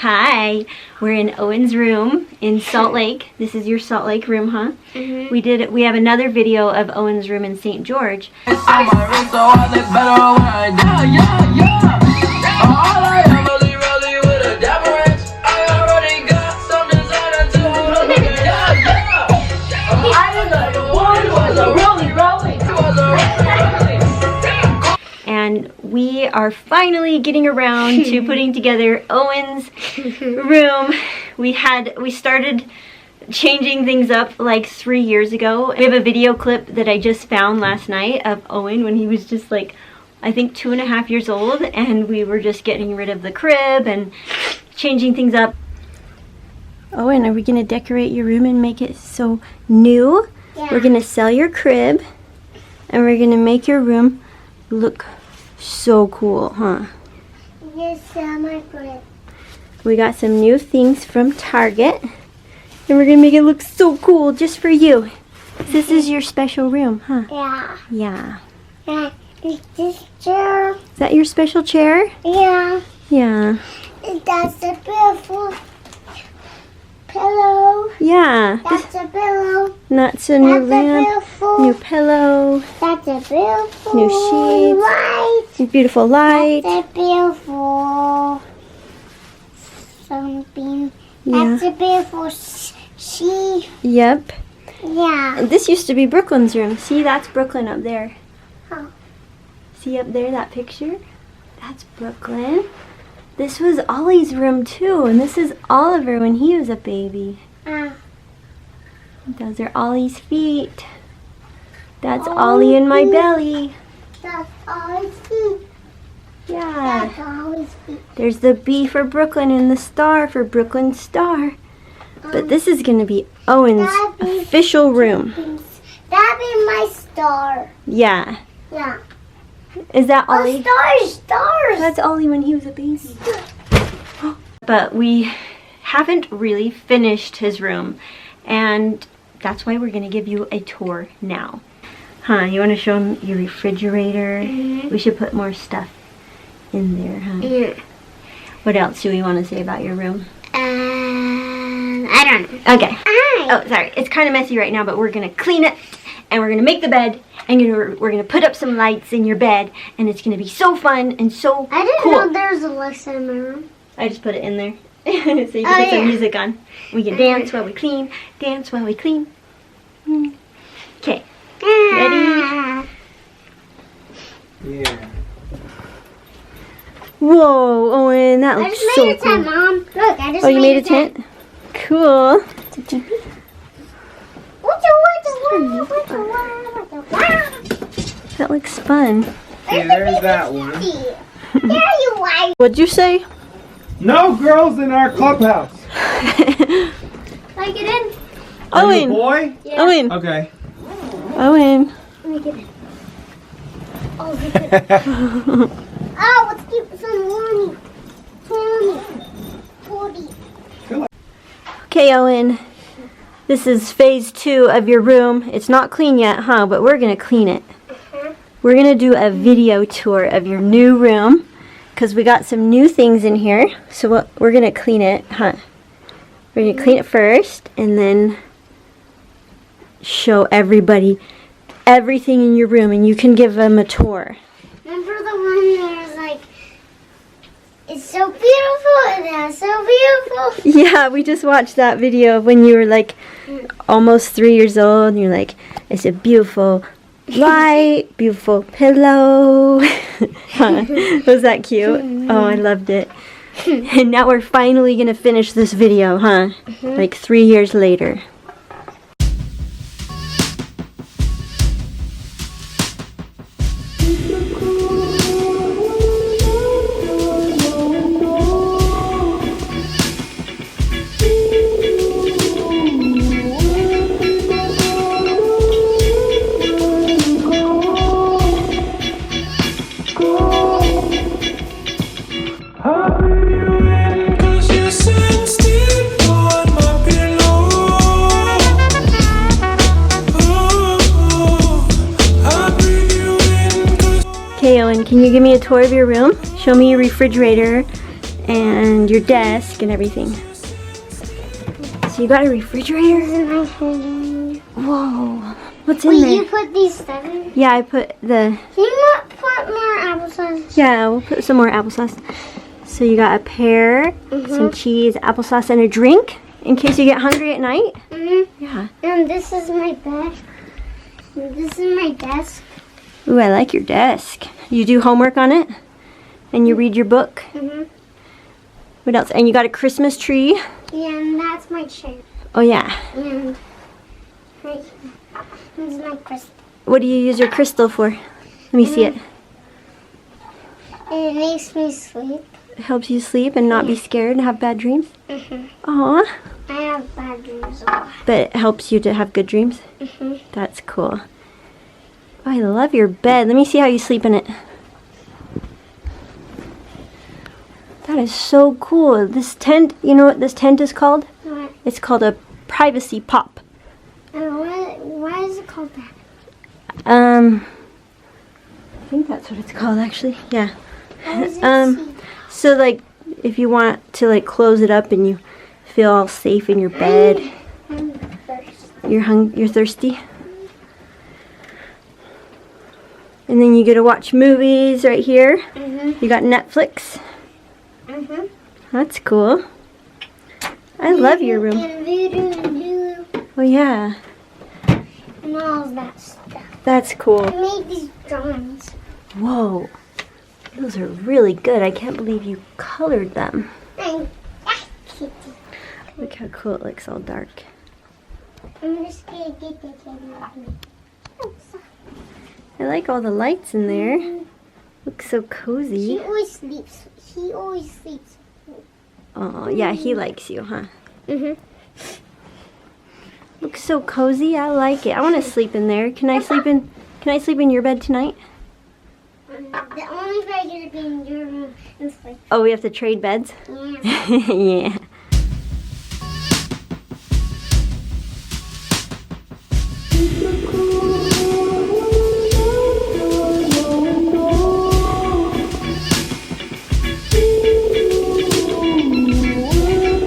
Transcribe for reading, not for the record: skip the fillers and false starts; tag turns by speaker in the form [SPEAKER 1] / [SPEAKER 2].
[SPEAKER 1] Hi, we're in Owen's room in Salt Lake. This is your Salt Lake room, huh?
[SPEAKER 2] Mm-hmm.
[SPEAKER 1] We have another video of Owen's room in St. George. And we are finally getting around to putting together Owen's room. We started changing things up like 3 years ago. We have a video clip that I just found last night of Owen when he was just like, I think 2.5 years old, and we were just getting rid of the crib and changing things up. Owen, are we gonna decorate your room and make it so new?
[SPEAKER 2] Yeah.
[SPEAKER 1] We're gonna sell your crib and we're gonna make your room look so cool, huh?
[SPEAKER 2] Yes, my crib.
[SPEAKER 1] We got some new things from Target and we're gonna make it look so cool just for you. This is your special room, huh?
[SPEAKER 2] Yeah.
[SPEAKER 1] Yeah.
[SPEAKER 2] Yeah. Is this chair?
[SPEAKER 1] Is that your special chair?
[SPEAKER 2] Yeah.
[SPEAKER 1] Yeah.
[SPEAKER 2] That's a beautiful pillow.
[SPEAKER 1] Yeah.
[SPEAKER 2] That's a pillow.
[SPEAKER 1] That's a new
[SPEAKER 2] That's a
[SPEAKER 1] lamp,
[SPEAKER 2] beautiful.
[SPEAKER 1] new pillow,
[SPEAKER 2] That's a beautiful.
[SPEAKER 1] new sheets,
[SPEAKER 2] Light.
[SPEAKER 1] beautiful light.
[SPEAKER 2] That's a beautiful something.
[SPEAKER 1] Yeah.
[SPEAKER 2] That's a beautiful sheet.
[SPEAKER 1] Yep.
[SPEAKER 2] Yeah.
[SPEAKER 1] And this used to be Brooklyn's room. See, that's Brooklyn up there.
[SPEAKER 2] Oh.
[SPEAKER 1] See up there, that picture? That's Brooklyn. This was Ollie's room too, and this is Oliver when he was a baby. Those are Ollie's feet. That's Ollie in my belly.
[SPEAKER 2] That's Ollie's feet.
[SPEAKER 1] Yeah.
[SPEAKER 2] That's Ollie's feet.
[SPEAKER 1] There's the B for Brooklyn and the star for Brooklyn Star. But this is going to be Owen's official room.
[SPEAKER 2] That'd be my star.
[SPEAKER 1] Yeah.
[SPEAKER 2] Yeah.
[SPEAKER 1] Is that Ollie?
[SPEAKER 2] Oh, stars.
[SPEAKER 1] That's Ollie when he was a baby. But we haven't really finished his room, and that's why we're going to give you a tour now. Huh, you want to show him your refrigerator?
[SPEAKER 2] Mm-hmm.
[SPEAKER 1] We should put more stuff in there, huh?
[SPEAKER 2] Yeah.
[SPEAKER 1] What else do we want to say about your room?
[SPEAKER 2] I don't know.
[SPEAKER 1] Okay. Oh, sorry. It's kind of messy right now, but we're going to clean it, and we're going to make the bed, and we're going to put up some lights in your bed, and it's going to be so fun and so
[SPEAKER 2] I didn't
[SPEAKER 1] cool.
[SPEAKER 2] know there was Alexa in my room.
[SPEAKER 1] I just put it in there so you can put some music on. We can dance while we clean, dance while we clean. Okay. Ready?
[SPEAKER 3] Yeah.
[SPEAKER 1] Whoa, Owen, that
[SPEAKER 2] I
[SPEAKER 1] looks
[SPEAKER 2] just
[SPEAKER 1] so
[SPEAKER 2] made a
[SPEAKER 1] cool.
[SPEAKER 2] tent, Mom. Look, I just
[SPEAKER 1] Oh, you made a tent? Cool. That looks fun.
[SPEAKER 3] Yeah, there's that one.
[SPEAKER 2] There you are.
[SPEAKER 1] What'd you say?
[SPEAKER 3] No girls in our clubhouse.
[SPEAKER 2] Like it in.
[SPEAKER 3] Are you a
[SPEAKER 1] Owen.
[SPEAKER 3] boy?
[SPEAKER 2] Yeah.
[SPEAKER 1] Owen.
[SPEAKER 3] Okay.
[SPEAKER 1] Owen.
[SPEAKER 2] Let me get it. Oh, look at it. Oh, let's keep some warning. 40.
[SPEAKER 1] Okay, Owen. This is phase 2 of your room. It's not clean yet, huh? But we're going to clean it. We're going to do a video tour of your new room because we got some new things in here. So we're going to clean it, huh? We're going to clean it first and then show everybody everything in your room, and you can give them a tour.
[SPEAKER 2] Remember the one that was like, it's so beautiful and that's so beautiful.
[SPEAKER 1] Yeah, we just watched that video of when you were like almost 3 years old, and you're like, it's a beautiful light, beautiful pillow. Huh? Was that cute? Oh, I loved it. And now we're finally gonna finish this video, huh? Like 3 years later. Okay, Owen, can you give me a tour of your room? Show me your refrigerator and your desk and everything. So you got a refrigerator?
[SPEAKER 2] This is my refrigerator.
[SPEAKER 1] Whoa. What's in
[SPEAKER 2] Wait,
[SPEAKER 1] there?
[SPEAKER 2] you put these stuff in?
[SPEAKER 1] Yeah, I put the...
[SPEAKER 2] Can you not put more applesauce?
[SPEAKER 1] Yeah, we'll put some more applesauce. So you got a pear, some cheese, applesauce, and a drink in case you get hungry at night? Yeah.
[SPEAKER 2] And this is my bed. And this is my desk.
[SPEAKER 1] Ooh, I like your desk. You do homework on it? And you read your book? What else? And you got a Christmas tree?
[SPEAKER 2] Yeah, and that's my chair.
[SPEAKER 1] Oh, yeah.
[SPEAKER 2] And right here. This is my crystal.
[SPEAKER 1] What do you use your crystal for? Let me see it.
[SPEAKER 2] And it makes me sleep.
[SPEAKER 1] It helps you sleep and not be scared and have bad dreams? Aw.
[SPEAKER 2] I have bad dreams a lot.
[SPEAKER 1] But it helps you to have good dreams? That's cool. Oh, I love your bed. Let me see how you sleep in it. That is so cool. This tent, you know what this tent is called?
[SPEAKER 2] What?
[SPEAKER 1] It's called a privacy pop.
[SPEAKER 2] Why is it called that?
[SPEAKER 1] I think that's what it's called actually. Yeah.
[SPEAKER 2] How does it see?
[SPEAKER 1] So like if you want to like close it up and you feel all safe in your bed.
[SPEAKER 2] I'm thirsty.
[SPEAKER 1] You're thirsty? And then you get to watch movies right here. You got Netflix. That's cool. I love your room.
[SPEAKER 2] And voodoo and Hulu
[SPEAKER 1] Oh yeah.
[SPEAKER 2] and all of that stuff.
[SPEAKER 1] That's cool.
[SPEAKER 2] I made these drawings.
[SPEAKER 1] Whoa. Those are really good. I can't believe you colored them.
[SPEAKER 2] I'm kitty.
[SPEAKER 1] Look how cool it looks all dark.
[SPEAKER 2] I'm just gonna get the camera.
[SPEAKER 1] I like all the lights in there. Looks so
[SPEAKER 2] He
[SPEAKER 1] cozy.
[SPEAKER 2] always sleeps. He always sleeps.
[SPEAKER 1] Oh, yeah, he likes you, huh? Looks so cozy. I like it. I want to sleep in there. Can I sleep in your bed tonight?
[SPEAKER 2] The only bed you're in your room is like,
[SPEAKER 1] Oh, we have to trade beds?
[SPEAKER 2] yeah.
[SPEAKER 1] Yeah.